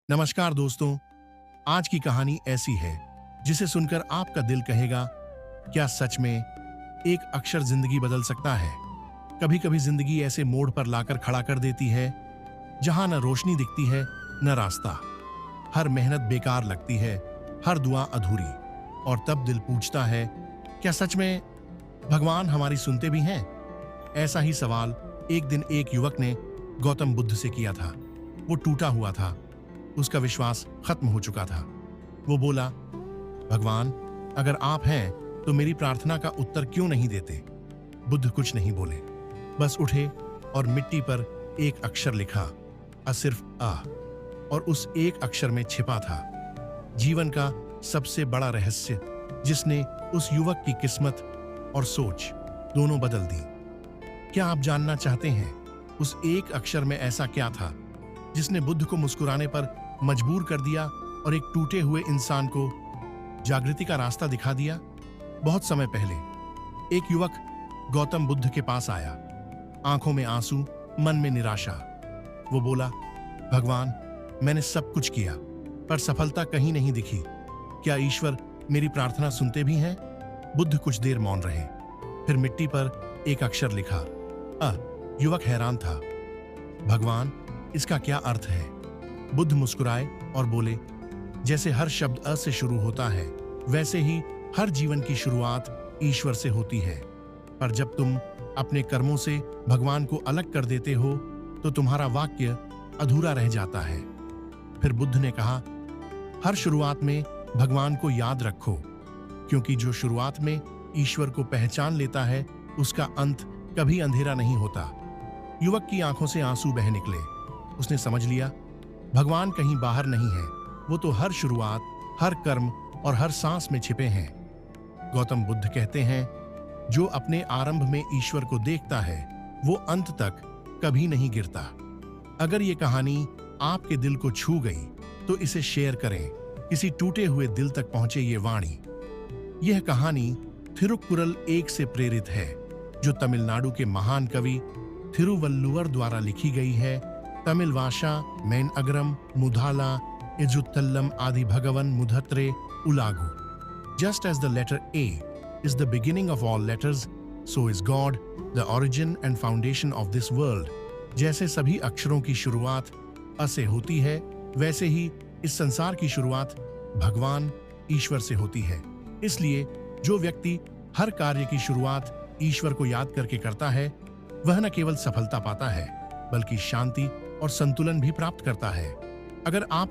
नमस्कार दोस्तों। आज की कहानी ऐसी है जिसे सुनकर आपका दिल कहेगा, क्या सच में एक अक्षर जिंदगी बदल सकता है। कभी कभी जिंदगी ऐसे मोड़ पर लाकर खड़ा कर देती है जहां न रोशनी दिखती है न रास्ता। हर मेहनत बेकार लगती है, हर दुआ अधूरी, और तब दिल पूछता है, क्या सच में भगवान हमारी सुनते भी हैं। ऐसा ही सवाल एक दिन एक युवक ने गौतम बुद्ध से किया था। वो टूटा हुआ था, उसका विश्वास खत्म हो चुका था। वो बोला, भगवान अगर आप हैं तो मेरी प्रार्थना का उत्तर क्यों नहीं देते। बुद्ध कुछ नहीं बोले, बस उठे और मिट्टी पर एक अक्षर लिखा, सिर्फ आ। और उस एक अक्षर में छिपा था जीवन का सबसे बड़ा रहस्य, जिसने उस युवक की किस्मत और सोच दोनों बदल दी। क्या आप जानना चाहते हैं उस एक अक्षर में ऐसा क्या था जिसने बुद्ध को मुस्कुराने पर मजबूर कर दिया और एक टूटे हुए इंसान को जागृति का रास्ता दिखा दिया। बहुत समय पहले एक युवक गौतम बुद्ध के पास आया, आंखों में आंसू, मन में निराशा। वो बोला, भगवान मैंने सब कुछ किया पर सफलता कहीं नहीं दिखी। क्या ईश्वर मेरी प्रार्थना सुनते भी हैं। बुद्ध कुछ देर मौन रहे, फिर मिट्टी पर एक अक्षर लिखा, अ। युवक हैरान था, भगवान इसका क्या अर्थ है। बुद्ध मुस्कुराए और बोले, जैसे हर शब्द अ से शुरू होता है वैसे ही हर जीवन की शुरुआत ईश्वर से होती है। पर जब तुम अपने कर्मों से भगवान को अलग कर देते हो तो तुम्हारा वाक्य अधूरा रह जाता है। फिर बुद्ध ने कहा, हर शुरुआत में भगवान को याद रखो, क्योंकि जो शुरुआत में ईश्वर को पहचान लेता है उसका अंत कभी अंधेरा नहीं होता। युवक की आंखों से आंसू बह निकले। उसने समझ लिया, भगवान कहीं बाहर नहीं है, वो तो हर शुरुआत, हर कर्म और हर सांस में छिपे हैं। गौतम बुद्ध कहते हैं, जो अपने आरंभ में ईश्वर को देखता है वो अंत तक कभी नहीं गिरता। अगर ये कहानी आपके दिल को छू गई तो इसे शेयर करें, किसी टूटे हुए दिल तक पहुंचे ये वाणी। यह कहानी थिरुक्कुरल एक से प्रेरित है, जो तमिलनाडु के महान कवि थिरुवल्लुवर द्वारा लिखी गई है। तमिल भाषा मैन अगरम मुधाला इजुत्तल्लम आदि भगवन मुधत्रे उलागु। Just as the letter A is the beginning of all letters, so is God, the origin and foundation of this world. जैसे सभी अक्षरों की शुरुआत अ से होती है, वैसे ही इस संसार की शुरुआत भगवान ईश्वर से होती है। इसलिए जो व्यक्ति हर कार्य की शुरुआत ईश्वर को याद करके करता है, वह न केवल सफलता पाता है बल्कि शांति और संतुलन भी प्राप्त करता है। अगर आप